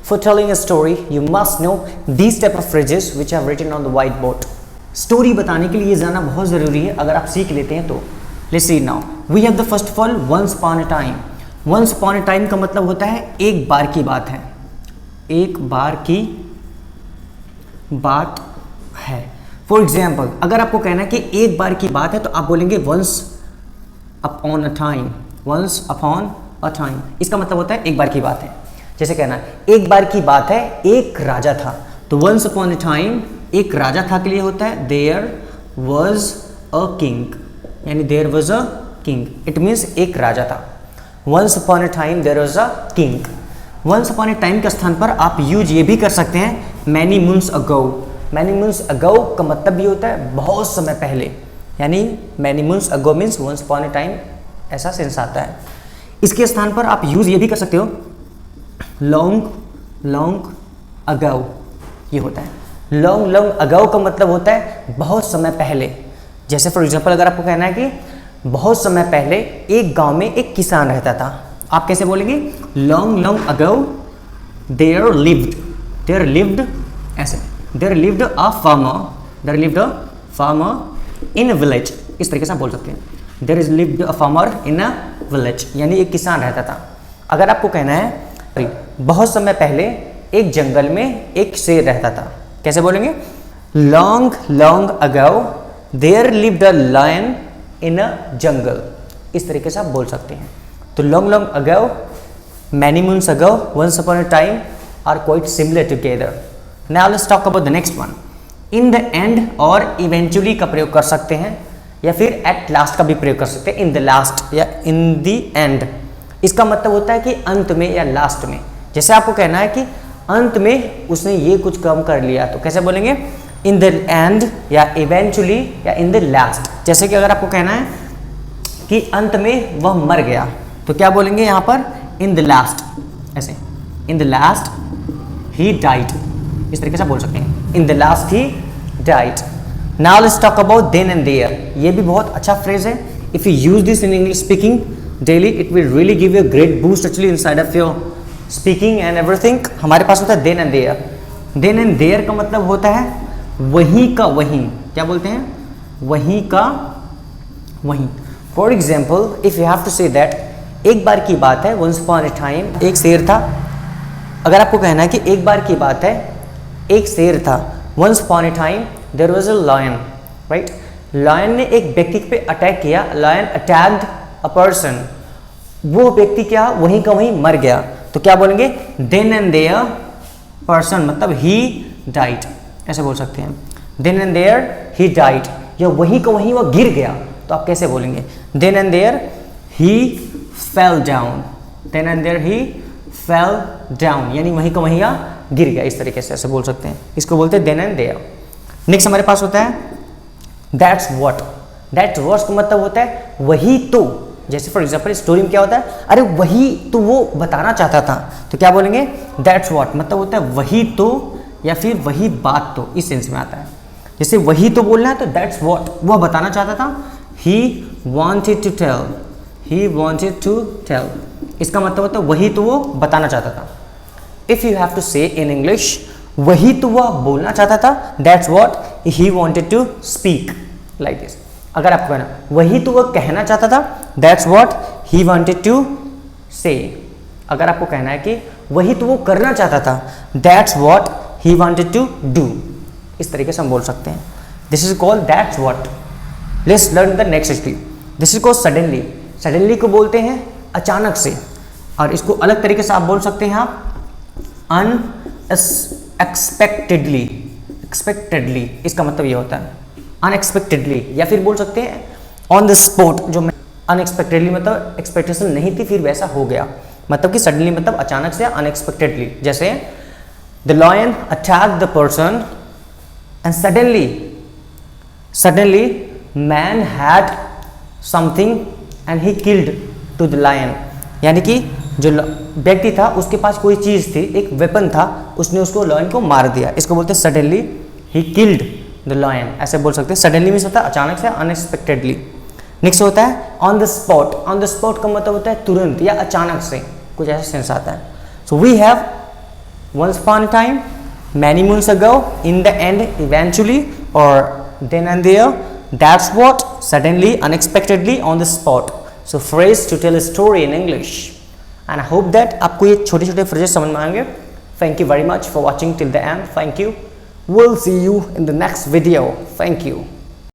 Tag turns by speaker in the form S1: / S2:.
S1: For telling a story, you must know these type of phrases which are written on the whiteboard. Story बताने के लिए ये जानना बहुत ज़रूरी है, अगर आप सीख लेते हैं तो। Let's see now. We have the first of all once upon a time. Once upon a time का मतलब होता है एक बार की बात है, एक बार की बात है। फॉर एग्जाम्पल, अगर आपको कहना है कि एक बार की बात है तो आप बोलेंगे once upon a time. Once upon a time इसका मतलब होता है एक बार की बात है। जैसे कहना एक बार की बात है एक राजा था, तो once upon a time एक राजा था के लिए होता है there was a king, यानी there was a king, it means एक राजा था। once upon a time there was a king. once upon a time के स्थान पर आप यूज ये भी कर सकते हैं many moons ago. many moons ago का मतलब ये होता है बहुत समय पहले, यानी many moons ago means once upon a time, ऐसा सेंस आता है। इसके स्थान पर आप यूज ये भी कर सकते हो long ago, ये होता है long ago का मतलब होता है बहुत समय पहले। जैसे फॉर एग्जांपल अगर आपको कहना है कि बहुत समय पहले एक गांव में एक किसान रहता था, आप कैसे बोलेंगे long ago there lived ऐसे there lived a farmer in a village, इस तरीके से आप बोल सकते हैं there is lived a farmer in a village, यानी एक किसान रहता था। अगर आपको कहना है बहुत समय पहले एक जंगल में एक शेर रहता था, कैसे बोलेंगे long ago there lived a lion in a jungle, इस तरीके से आप बोल सकते हैं। तो long ago, many moons ago, once upon a time are quite similar together. Now let's talk about the next one. In the end और eventually का प्रयोग कर सकते हैं, या फिर at last का भी प्रयोग कर सकते हैं, in the last या in the end। इसका मतलब होता है कि अंत में या लास्ट में। जैसे आपको कहना है कि अंत में उसने ये कुछ काम कर लिया, तो कैसे बोलेंगे इन द एंड या इवेंचुअली या इन द लास्ट। जैसे कि अगर आपको कहना है कि अंत में वह मर गया, तो क्या बोलेंगे यहाँ पर इन द लास्ट, ऐसे in the last he died, इस तरीके से बोल सकते हैं in the last he died. Now let's talk about then and there. ये भी बहुत अच्छा फ्रेज है। If you use this in English speaking daily, it will really give you a great boost actually inside of your speaking and everything। हमारे पास होता है then and there। then and there का मतलब होता है वहीं का वहीं, क्या बोलते हैं वहीं का वहीं। For example if you have to say that एक बार की बात है once upon a time एक शेर था। अगर आपको कहना है कि एक बार की बात है एक शेर था, once upon a time there was a lion, right? lion ने एक व्यक्ति पे अटैक किया, lion attacked a person, वो व्यक्ति क्या वहीं का वहीं मर गया, तो क्या बोलेंगे then and there person मतलब he died, ऐसे बोल सकते हैं then and there he died, या वहीं का वहीं वो गिर गया, तो आप कैसे बोलेंगे then and there he fell down, then and there he fell down, यानी वहीं का वहीं गिर गया, इस तरीके से ऐसे बोल सकते हैं। इसको बोलते हैं then and there। नेक्स्ट हमारे पास होता है that's what। that what का मतलब होता है वही तो। जैसे फॉर एग्जाम्पल स्टोरी में क्या होता है, अरे वही तो वो बताना चाहता था, तो क्या बोलेंगे दैट्स व्हाट, मतलब होता है वही तो या फिर वही बात तो, इस सेंस में आता है। जैसे वही तो बोलना है तो दैट्स व्हाट, वह बताना चाहता था, ही वांटेड टू टेल, इसका मतलब होता है वही तो वो बताना चाहता था। इफ यू हैव टू से इन इंग्लिश वही तो वह बोलना चाहता था, that's what he wanted to speak, like this. अगर आपको कहना वही तो वह कहना चाहता था, that's what he wanted to say. अगर आपको कहना है कि वही तो वो करना चाहता था, that's what he wanted to do, इस तरीके से हम बोल सकते हैं। This is called that's what. Let's learn the next step. This is called suddenly. Suddenly को बोलते हैं अचानक से, और इसको अलग तरीके से आप बोल सकते हैं आप अनएक्सपेक्टेडली। एक्सपेक्टेडली इसका मतलब ये होता है अनएक्सपेक्टेडली, या फिर बोल सकते हैं ऑन द स्पॉट। जो अनएक्सपेक्टेडली मतलब एक्सपेक्टेशन नहीं थी फिर वैसा हो गया, मतलब कि सडनली मतलब अचानक से अनएक्सपेक्टेडली। जैसे the lion attacked the person and suddenly man had something and he killed to the lion, यानी कि जो व्यक्ति था उसके पास कोई चीज़ थी, एक वेपन था, उसने उसको लायन को मार दिया। इसको बोलते हैं suddenly he killed the lion, ऐसे बोल सकते हैं। सडनली मीन्स होता है अचानक से, अनएक्सपेक्टेडली। नेक्स्ट होता है on the spot. On the spot का मतलब होता है तुरंत या अचानक से, कुछ ऐसा सेंस आता है। So we have once upon a time, many moons ago, in the end, eventually, or then and there, that's what, suddenly, unexpectedly, on the spot. So phrase to tell a story in English. And I hope that आपको ये छोटे छोटे phrases समझ में आएंगे. Thank you very much for watching till the end. Thank you. We'll see you in the next video. Thank you.